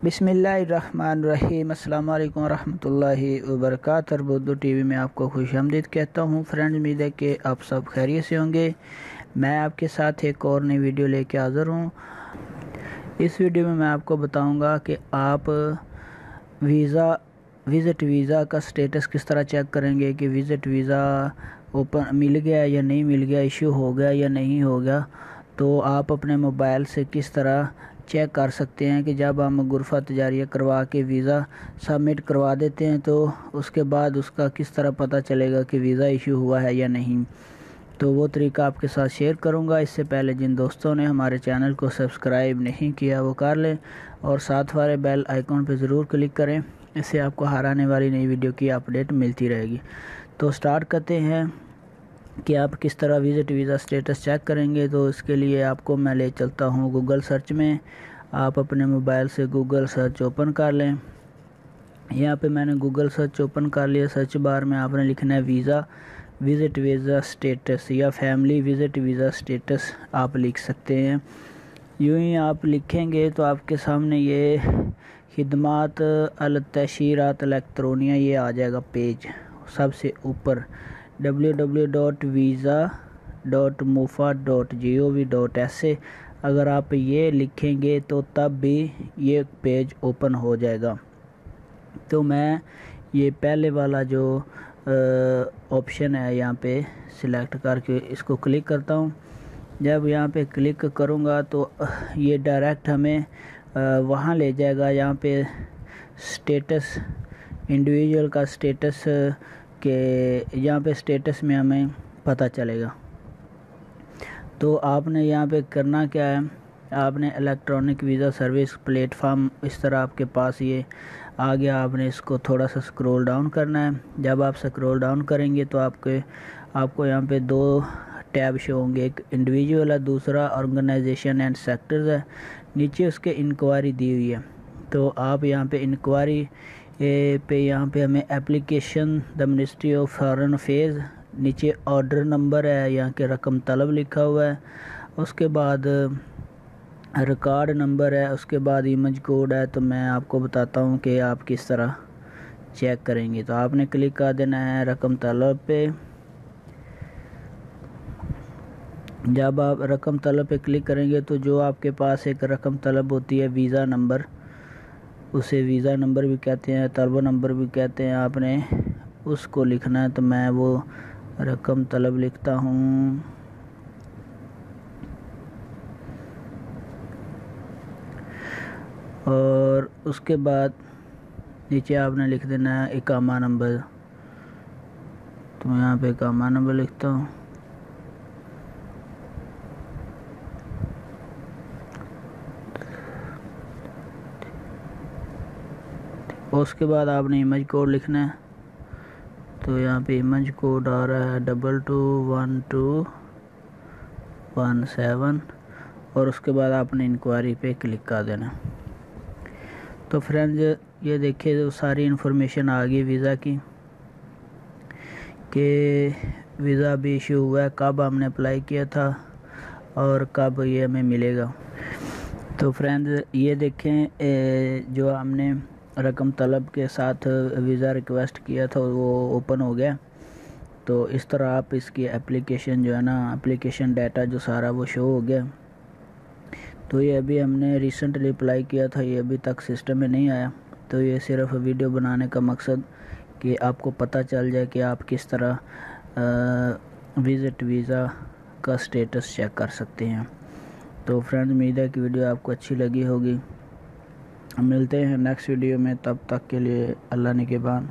बिस्मिल्लाहिर्रहमानिर्रहीम। अस्सलाम वालेकुम रहमतुल्लाहि व बरकातुहू। उर्दू टीवी में आपको खुशामदीद कहता हूँ। फ्रेंड्स, उम्मीद है कि आप सब खैरियत से होंगे। मैं आपके साथ एक और नई वीडियो लेके हाज़िर हूँ। इस वीडियो में मैं आपको बताऊँगा कि आप विज़िट वीज़ा का स्टेटस किस तरह चेक करेंगे कि विज़िट वीज़ा ओपन मिल गया या नहीं मिल गया, इशू हो गया या नहीं हो गया। तो आप अपने मोबाइल से किस तरह चेक कर सकते हैं कि जब हम गुरफ़ा तजारिया करवा के वीज़ा सबमिट करवा देते हैं तो उसके बाद उसका किस तरह पता चलेगा कि वीज़ा इशू हुआ है या नहीं। तो वो तरीका आपके साथ शेयर करूंगा। इससे पहले जिन दोस्तों ने हमारे चैनल को सब्सक्राइब नहीं किया वो कर लें और साथ वाले बेल आइकॉन पर ज़रूर क्लिक करें। इससे आपको हर आने वाली नई वीडियो की अपडेट मिलती रहेगी। तो स्टार्ट करते हैं कि आप किस तरह विज़िट वीज़ा स्टेटस चेक करेंगे। तो इसके लिए आपको मैं ले चलता हूँ गूगल सर्च में। आप अपने मोबाइल से गूगल सर्च ओपन कर लें। यहाँ पे मैंने गूगल सर्च ओपन कर लिया। सर्च बार में आपने लिखना है विज़िट वीज़ा स्टेटस या फैमिली विज़िट वीज़ा स्टेटस आप लिख सकते हैं। यूँ ही आप लिखेंगे तो आपके सामने ये खिदमात अल तशीरात इलेक्ट्रोनिया ये आ जाएगा पेज सबसे ऊपर www.visa.mufa.gov.sa। अगर आप ये लिखेंगे तो तब भी ये पेज ओपन हो जाएगा। तो मैं ये पहले वाला जो ऑप्शन है यहाँ पे सिलेक्ट करके इसको क्लिक करता हूँ। जब यहाँ पे क्लिक करूँगा तो ये डायरेक्ट हमें वहाँ ले जाएगा। यहाँ पे स्टेटस इंडिविजुअल का स्टेटस के यहाँ पे स्टेटस में हमें पता चलेगा। तो आपने यहाँ पे करना क्या है, आपने इलेक्ट्रॉनिक वीज़ा सर्विस प्लेटफॉर्म इस तरह आपके पास ये आ गया। आपने इसको थोड़ा सा स्क्रॉल डाउन करना है। जब आप स्क्रॉल डाउन करेंगे तो आपको यहाँ पे दो टैब शो होंगे, एक इंडिविजुअल है, दूसरा ऑर्गेनाइजेशन एंड सेक्टर्स है। नीचे उसके इंक्वायरी दी हुई है। तो आप यहाँ पे इंक्वायरी पे यहाँ पे हमें application the ministry of foreign affairs, नीचे ऑर्डर नंबर है, यहाँ के रकम तलब लिखा हुआ है, उसके बाद रिकॉर्ड नंबर है, उसके बाद इमेज कोड है। तो मैं आपको बताता हूँ कि आप किस तरह चेक करेंगे। तो आपने क्लिक कर देना है रकम तलब पे। जब आप रकम तलब पे क्लिक करेंगे तो जो आपके पास एक रकम तलब होती है वीज़ा नंबर, उसे वीज़ा नंबर भी कहते हैं, तलब नंबर भी कहते हैं, आपने उसको लिखना है। तो मैं वो रकम तलब लिखता हूँ। और उसके बाद नीचे आपने लिख देना है इकामा नंबर। तो मैं यहाँ पे इकामा नंबर लिखता हूँ। उसके बाद आपने इमेज कोड लिखना है। तो यहाँ पे इमेज कोड आ रहा है 221217 और उसके बाद आपने इंक्वायरी पे क्लिक कर देना। तो फ्रेंड्स, ये देखिए तो सारी इन्फॉर्मेशन आ गई वीज़ा की कि वीज़ा भी इशू हुआ है, कब हमने अप्लाई किया था और कब ये हमें मिलेगा। तो फ्रेंड्स, ये देखें जो हमने रकम तलब के साथ वीज़ा रिक्वेस्ट किया था वो ओपन हो गया। तो इस तरह आप इसकी एप्लीकेशन जो है ना, एप्लीकेशन डाटा जो सारा वो शो हो गया। तो ये अभी हमने रिसेंटली अप्लाई किया था, ये अभी तक सिस्टम में नहीं आया। तो ये सिर्फ वीडियो बनाने का मकसद कि आपको पता चल जाए कि आप किस तरह विज़िट वीज़ा का स्टेटस चेक कर सकते हैं। तो फ्रेंड्स, उम्मीद है कि वीडियो आपको अच्छी लगी होगी। मिलते हैं नेक्स्ट वीडियो में, तब तक के लिए अल्लाह निगहबान।